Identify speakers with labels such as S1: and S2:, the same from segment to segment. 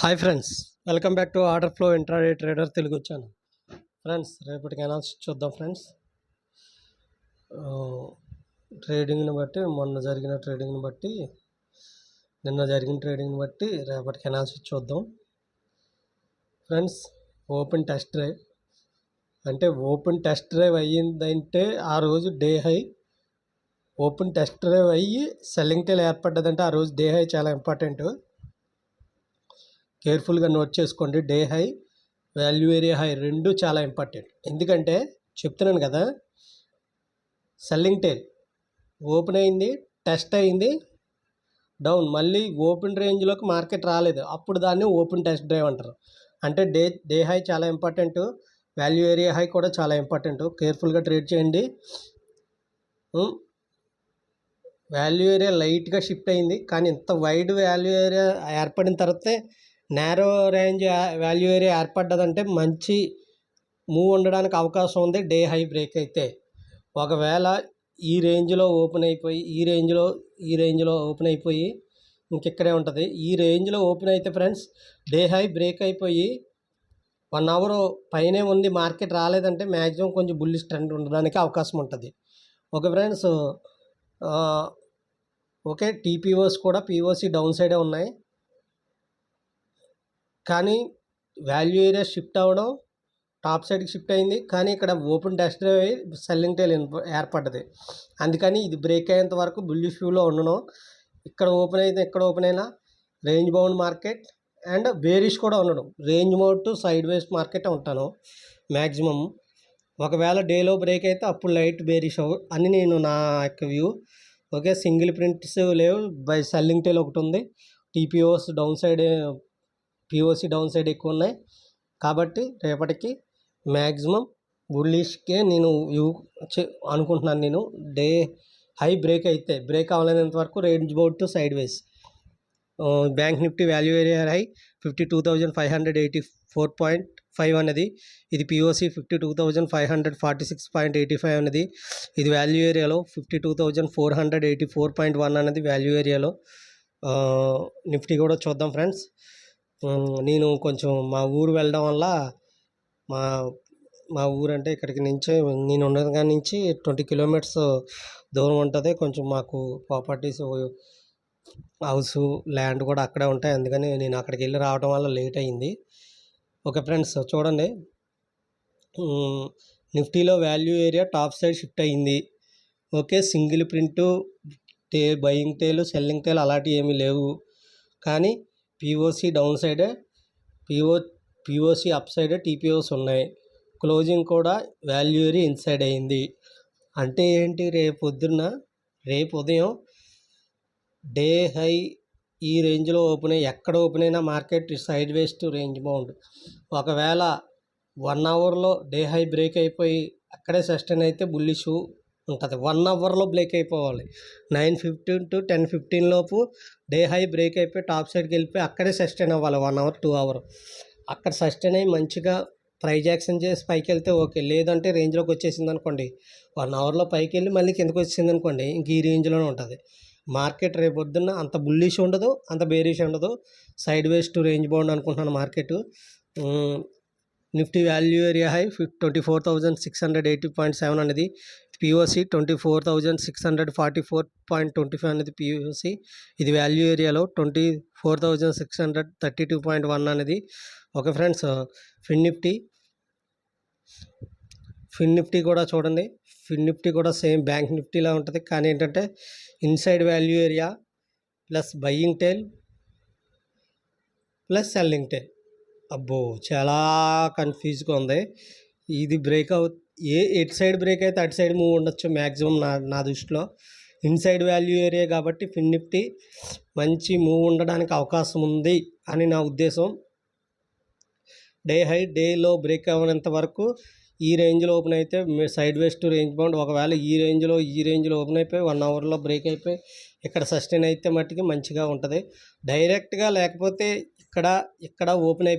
S1: Hi friends, welcome back to order flow intraday trader Telugu channel. Friends, రేపటికి analysis చూద్దాం friends. ట్రేడింగ్ని బట్టి నిన్న జరిగిన ట్రేడింగ్ని బట్టి రేపటికి అనాలిసిస్ చూద్దాం ఫ్రెండ్స్. ఓపెన్ టెస్ట్ డ్రైవ్ అయ్యిందంటే ఆ రోజు day high. Open test drive అయ్యి సెల్లింగ్ టైల్ ఏర్పడ్డదంటే ఆ రోజు డే హై చాలా ఇంపార్టెంట్. కేర్ఫుల్గా నోట్ చేసుకోండి. Day high, value area high రెండు చాలా ఇంపార్టెంట్. ఎందుకంటే చెప్తున్నాను కదా, సెల్లింగ్ టైల్ ఓపెన్ అయింది, టెస్ట్ అయింది, డౌన్, మళ్ళీ ఓపెన్ రేంజ్లోకి మార్కెట్ రాలేదు, అప్పుడు దాన్ని ఓపెన్ టెస్ట్ డ్రైవ్ అంటారు. అంటే డే హై చాలా ఇంపార్టెంట్, వాల్యూ ఏరియా హై కూడా చాలా ఇంపార్టెంట్. కేర్ఫుల్గా ట్రేడ్ చేయండి. వాల్యూ ఏరియా లైట్గా షిఫ్ట్ అయింది, కానీ ఇంత వైడ్ వాల్యూ ఏరియా ఏర్పడిన తర్వాతే నేరో రేంజ్ వాల్యూ ఏరియా ఏర్పడ్డదంటే మంచి మూవ్ ఉండడానికి అవకాశం ఉంది. డే హై బ్రేక్ అయితే ఒకవేళ ఈ రేంజ్లో ఓపెన్ అయిపోయి ఈ రేంజ్లో ఓపెన్ అయిపోయి ఇంకెక్కడే ఉంటుంది. ఈ రేంజ్లో ఓపెన్ అయితే ఫ్రెండ్స్, డే హై బ్రేక్ అయిపోయి 1 అవర్ పైనే ఉంది, మార్కెట్ రాలేదంటే మ్యాక్సిమం కొంచెం బుల్లిష్ ట్రెండ్ ఉండడానికి అవకాశం ఉంటుంది. Okay friends, okay. టీపీఓస్ కూడా పీఓసి డౌన్ సైడే ఉన్నాయి, కానీ వాల్యూ ఏరియా షిఫ్ట్ అవ్వడం టాప్ సైడ్కి షిఫ్ట్ అయింది. కానీ ఇక్కడ ఓపెన్ టెస్ట్ డ్రైవ్ అయ్యి సెల్లింగ్ టైల్ ఏర్పడ్డది. అందుకని ఇది బ్రేక్ అయ్యేంత వరకు బుల్లిష్ వ్యూలో ఉండడం. ఇక్కడ ఓపెన్ అయితే ఎక్కడ ఓపెన్ అయినా range bound market and bearish కూడా ఉండడం. Range mount to side ways market ఉంటాను మ్యాక్సిమం. ఒకవేళ డేలో బ్రేక్ అయితే అప్పుడు లైట్ బేరిష్ అని నేను నా యొక్క వ్యూ. ఓకే. సింగిల్ ప్రింట్స్ లేవు, బై సెల్లింగ్ టైల్ ఒకటి ఉంది. టీపీఓస్ డౌన్ సైడ్, పీఓసి డౌన్ సైడ్ ఎక్కువ ఉన్నాయి. కాబట్టి రేపటికి మ్యాక్సిమం బుల్లిష్కే నేను అనుకుంటున్నాను. నేను డే హై బ్రేక్ అవ్వలేనంత వరకు range bound to side ways. Bank Nifty value area high 52,584.5 అన్నది. ఇది పిఓసి 52,546.85 అన్నది. ఇది వాల్యూ ఏరియాలో 52,484.1 అన్నది వాల్యూ ఏరియాలో. నిఫ్టీ కూడా చూద్దాం ఫ్రెండ్స్. నేను కొంచెం మా ఊరు వెళ్ళడం వల్ల, మా ఊరు అంటే ఇక్కడికి నుంచి నేను ఉన్న దగ్గర నుంచి 20 కిలోమీటర్స్ దూరం ఉంటుంది. కొంచెం మాకు ప్రాపర్టీస్, హౌస్, ల్యాండ్ కూడా అక్కడే ఉంటాయి. అందుకని నేను అక్కడికి వెళ్ళి రావడం వల్ల లేట్ అయింది. ఓకే ఫ్రెండ్స్, చూడండి. నిఫ్టీలో value area top side shift అయ్యింది. Okay. Single print, buying tail, selling tail అలాంటివి ఏమీ లేవు. కానీ పీఓసి డౌన్ సైడే, పీఓసి అప్ సైడే టీపీఓస్ ఉన్నాయి. క్లోజింగ్ కూడా వాల్యూ ఏరియా ఇన్సైడ్ అయింది. అంటే ఏంటి, రేపు ఉదయం డే హై ఈ రేంజ్లో ఓపెన్ అయ్యి ఎక్కడ ఓపెన్ అయినా market side ways to range bound. ఒకవేళ 1 అవర్లో డే హై బ్రేక్ అయిపోయి అక్కడే సస్టైన్ అయితే బుల్లిష్ ఉంటుంది. 1 అవర్లో బ్రేక్ అయిపోవాలి. 9:15 to 10:15 లోపు డే హై బ్రేక్ అయిపోయి టాప్ సైడ్కి వెళ్ళిపోయి అక్కడే సస్టైన్ అవ్వాలి. 1 అవర్ 2 అవర్ అక్కడ సస్టైన్ అయ్యి మంచిగా ప్రైజ్ యాక్షన్ చేసి పైకి వెళ్తే ఓకే. లేదంటే రేంజ్లోకి వచ్చేసింది అనుకోండి, 1 అవర్లో పైకి వెళ్ళి మళ్ళీ కిందకి వచ్చేసింది అనుకోండి, ఇంక ఈ రేంజ్లోనే ఉంటుంది మార్కెట్. రేపు పొద్దున్న అంత బుల్లిష్ ఉండదు, అంత బేరిష్ ఉండదు, sideways to range bound అనుకుంటున్నాను market. Nifty value area high 24,680.7 అనేది పిఓసి, 24,644.25 అనేది పిఓసి. ఇది వాల్యూ ఏరియాలో 24,632.1 అనేది. ఓకే ఫ్రెండ్స్, ఫిన్ నిఫ్టీ కూడా చూడండి. ఫిన్ నిఫ్టీ కూడా సేమ్ బ్యాంక్ నిఫ్టీలా ఉంటుంది, కానీ ఏంటంటే inside value area plus buying tail plus selling tail. అబ్బో, చాలా కన్ఫ్యూజ్గా ఉంది. ఇది బ్రేక్ ఎటు సైడ్ బ్రేక్ అయితే అటు సైడ్ మూవ్ ఉండొచ్చు మ్యాక్సిమం నా దృష్టిలో. ఇన్సైడ్ వాల్యూ ఏరియా కాబట్టి ఫిన్ నిఫ్టీ మంచి మూవ్ ఉండడానికి అవకాశం ఉంది అని నా ఉద్దేశం. డే హై డేలో బ్రేక్ అవ్వనంత వరకు ఈ రేంజ్లో ఓపెన్ అయితే side ways to range bound. ఒకవేళ ఈ రేంజ్లో ఓపెన్ అయిపోయి 1 అవర్లో బ్రేక్ అయిపోయి ఇక్కడ సస్టైన్ అయితే మట్టికి మంచిగా ఉంటుంది. డైరెక్ట్గా లేకపోతే ఇక్కడ ఓపెన్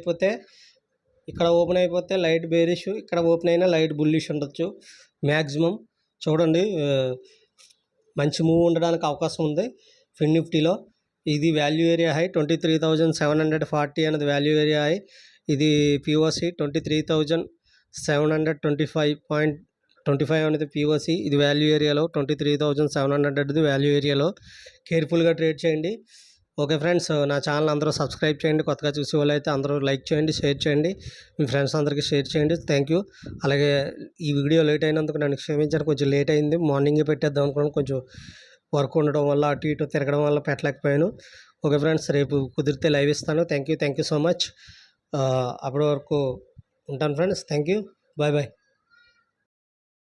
S1: అయిపోతే లైట్ బేరిష్, ఇక్కడ ఓపెన్ అయినా లైట్ బుల్లిష్ ఉండొచ్చు మ్యాక్సిమం. చూడండి, మంచి మూవ్ ఉండడానికి అవకాశం ఉంది ఫిన్ నిఫ్టీలో. ఇది వాల్యూ ఏరియా హై 23,740 అనేది వాల్యూ ఏరియా హై. ఇది పిఓసి 23,725.25 అనేది పిఓసి. ఇది వాల్యూ ఏరియాలో 23,700 వాల్యూ ఏరియాలో కేర్ఫుల్గా ట్రేడ్ చేయండి. ఓకే ఫ్రెండ్స్, నా ఛానల్ అందరూ సబ్స్క్రైబ్ చేయండి. కొత్తగా చూసే వాళ్ళు అయితే అందరూ లైక్ చేయండి, షేర్ చేయండి, మీ ఫ్రెండ్స్ అందరికీ షేర్ చేయండి. Thank you. అలాగే ఈ వీడియో లేట్ అయినందుకు నన్ను క్షమించారు. కొంచెం లేట్ అయింది, మార్నింగే పెట్టేద్దాం అనుకున్నాను. కొంచెం వర్క్ ఉండడం వల్ల అటు ఇటు తిరగడం వల్ల పెట్టలేకపోయాను. ఓకే ఫ్రెండ్స్, రేపు కుదిరితే లైవ్ ఇస్తాను. Thank you so much. అప్పటి వరకు ఉంటాను friends. Thank you. Bye bye.